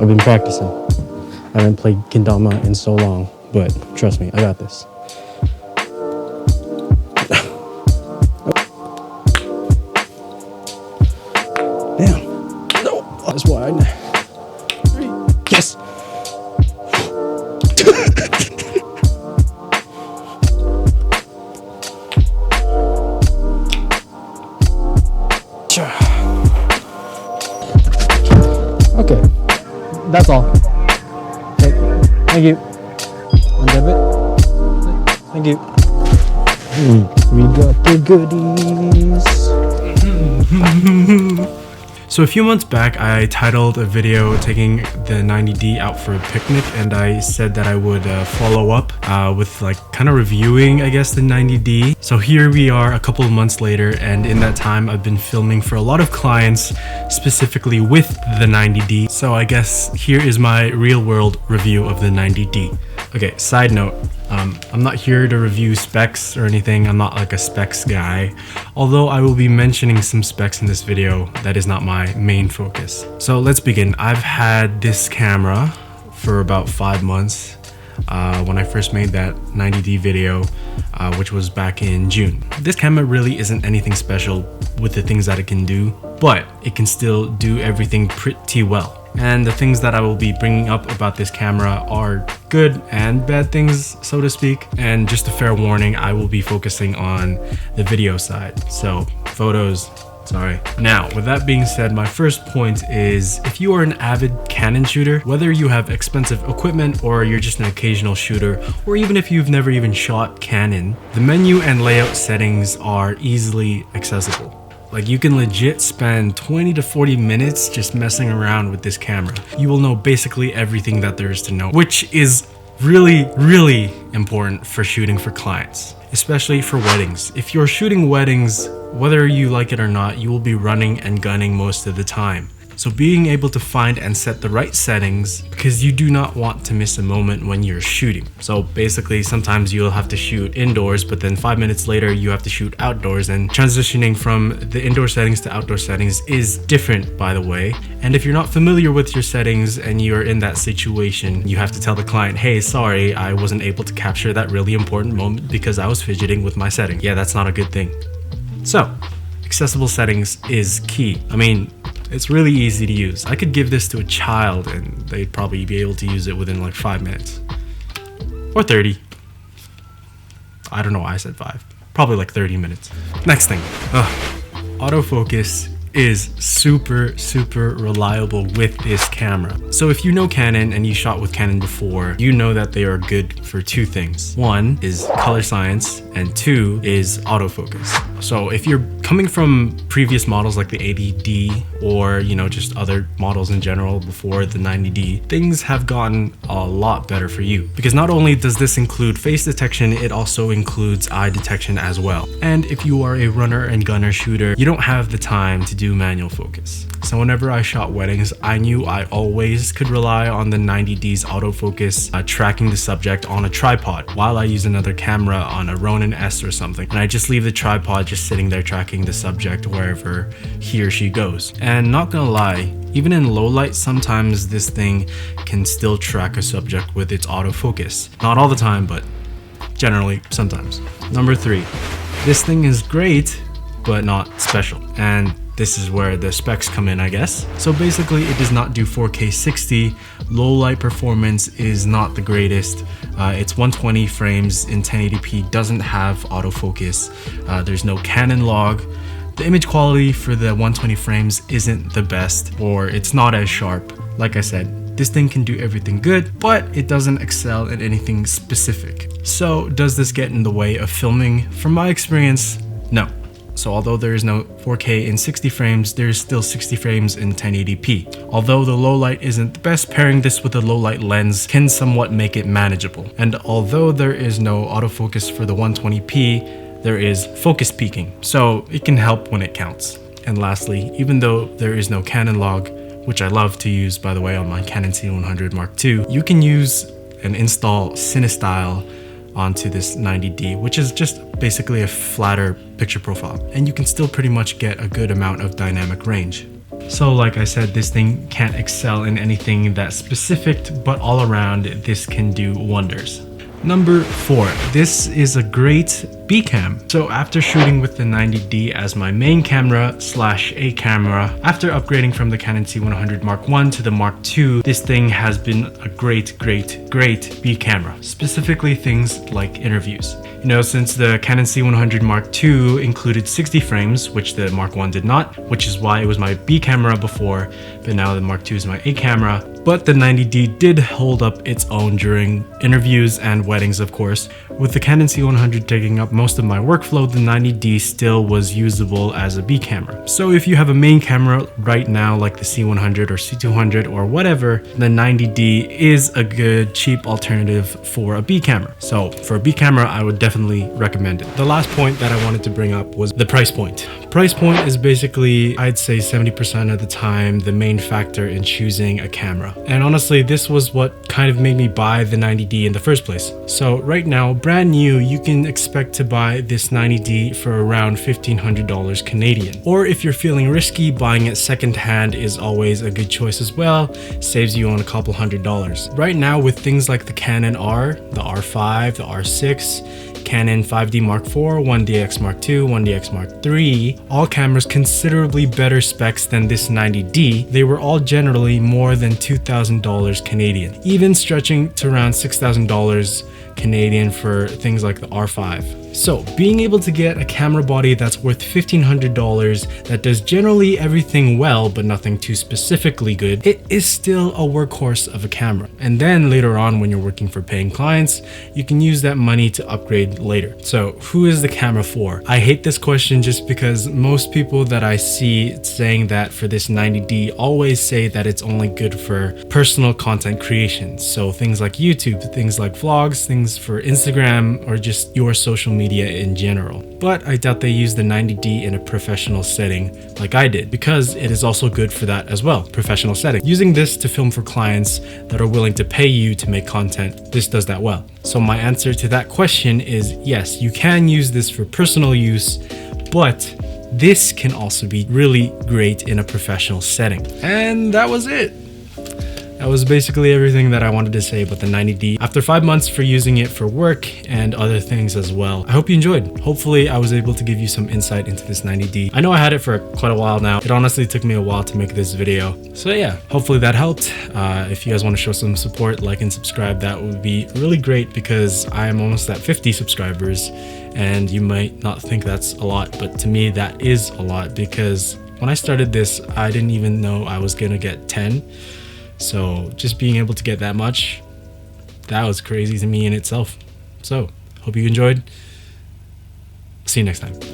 I've been practicing. I haven't played kendama in so long, but trust me, I got this. Damn. No. That's wide. Yes. Okay. That's all. Okay. Thank you. Undeb it. Thank you. We got the goodies. So a few months back, I titled a video taking the 90D out for a picnic, and I said that I would follow up with like kind of reviewing, I guess, the 90D. So here we are a couple of months later, and in that time I've been filming for a lot of clients specifically with the 90D. So I guess here is my real world review of the 90D. Okay, side note, I'm not here to review specs or anything. I'm not like a specs guy, although I will be mentioning some specs in this video. That is not my main focus. So let's begin. I've had this camera for about 5 months when I first made that 90D video, which was back in June. This camera really isn't anything special with the things that it can do, but it can still do everything pretty well. And the things that I will be bringing up about this camera are good and bad things, so to speak. And just a fair warning, I will be focusing on the video side. So photos, sorry. Now, with that being said, my first point is if you are an avid Canon shooter, whether you have expensive equipment or you're just an occasional shooter, or even if you've never even shot Canon, the menu and layout settings are easily accessible. Like, you can legit spend 20 to 40 minutes just messing around with this camera. You will know basically everything that there is to know, which is really, really important for shooting for clients, especially for weddings. If you're shooting weddings, whether you like it or not, you will be running and gunning most of the time. So being able to find and set the right settings, because you do not want to miss a moment when you're shooting. So basically, sometimes you'll have to shoot indoors, but then 5 minutes later you have to shoot outdoors, and transitioning from the indoor settings to outdoor settings is different, by the way. And if you're not familiar with your settings and you're in that situation, you have to tell the client, hey, sorry, I wasn't able to capture that really important moment because I was fidgeting with my setting. Yeah, that's not a good thing. So accessible settings is key. I mean, it's really easy to use. I could give this to a child and they'd probably be able to use it within like 5 minutes. Or 30. I don't know why I said 5. Probably like 30 minutes. Next thing. Autofocus is super reliable with this camera. So if you know Canon and you shot with Canon before, you know that they are good for two things. One is color science and two is autofocus. So if you're coming from previous models like the 80D or, you know, just other models in general before the 90D, things have gotten a lot better for you, because not only does this include face detection, it also includes eye detection as well. And if you are a runner and gunner shooter, you don't have the time to do manual focus. So whenever I shot weddings, I knew I always could rely on the 90D's autofocus tracking the subject on a tripod while I use another camera on a Ronin S or something. And I just leave the tripod just sitting there tracking the subject wherever he or she goes. And not gonna lie, even in low light, sometimes this thing can still track a subject with its autofocus. Not all the time, but generally sometimes. Number 3, this thing is great, but not special. And this is where the specs come in, I guess. So basically, it does not do 4K 60. Low light performance is not the greatest. It's 120 frames in 1080p, doesn't have autofocus. There's no Canon log. The image quality for the 120 frames isn't the best, or it's not as sharp. Like I said, this thing can do everything good, but it doesn't excel at anything specific. So does this get in the way of filming? From my experience, no. So although there is no 4K in 60 frames, there is still 60 frames in 1080p. Although the low light isn't the best, pairing this with a low light lens can somewhat make it manageable. And although there is no autofocus for the 120p, there is focus peaking, so it can help when it counts. And lastly, even though there is no Canon log, which I love to use by the way on my Canon C100 Mark II, you can use and install CineStyle onto this 90D, which is just basically a flatter picture profile, and you can still pretty much get a good amount of dynamic range. So like I said, this thing can't excel in anything that's specific, but all around this can do wonders. Number 4, this is a great B cam. So after shooting with the 90D as my main camera / A camera, after upgrading from the Canon C100 Mark I to the Mark II, this thing has been a great B camera, specifically things like interviews. You know, since the Canon C100 Mark II included 60 frames, which the Mark I did not, which is why it was my B camera before, but now the Mark II is my A camera. But the 90D did hold up its own during interviews and weddings, of course. With the Canon C100 taking up most of my workflow, the 90D still was usable as a B camera. So if you have a main camera right now, like the C100 or C200 or whatever, the 90D is a good cheap alternative for a B camera. So for a B camera, I would definitely recommend it. The last point that I wanted to bring up was the price point. Price point is basically, I'd say 70% of the time, the main factor in choosing a camera. And honestly, this was what kind of made me buy the 90D in the first place. So right now, brand new, you can expect to buy this 90D for around $1,500 Canadian. Or if you're feeling risky, buying it secondhand is always a good choice as well. Saves you on a couple $100s. Right now, with things like the Canon R, the R5, the R6, Canon 5D Mark IV, 1DX Mark II, 1DX Mark III, all cameras considerably better specs than this 90D. They were all generally more than $2,000 Canadian, even stretching to around $6,000 Canadian for things like the R5. So being able to get a camera body that's worth $1,500 that does generally everything well but nothing too specifically good, it is still a workhorse of a camera. And then later on, when you're working for paying clients, you can use that money to upgrade later. So who is the camera for? I hate this question just because most people that I see saying that for this 90D always say that it's only good for personal content creation. So things like YouTube, things like vlogs, things for Instagram, or just your social media in general. But I doubt they use the 90D in a professional setting like I did, because it is also good for that as well, professional setting. Using this to film for clients that are willing to pay you to make content, this does that well. So my answer to that question is yes, you can use this for personal use, but this can also be really great in a professional setting. And that was it. That was basically everything that I wanted to say about the 90D after 5 months for using it for work and other things as well. I hope you enjoyed. Hopefully I was able to give you some insight into this 90D. I know I had it for quite a while now. It honestly took me a while to make this video. So yeah, hopefully that helped. If you guys want to show some support, like and subscribe, that would be really great, because I am almost at 50 subscribers and you might not think that's a lot, but to me that is a lot, because when I started this, I didn't even know I was gonna get 10. So just being able to get that much, that was crazy to me in itself. So hope you enjoyed. See you next time.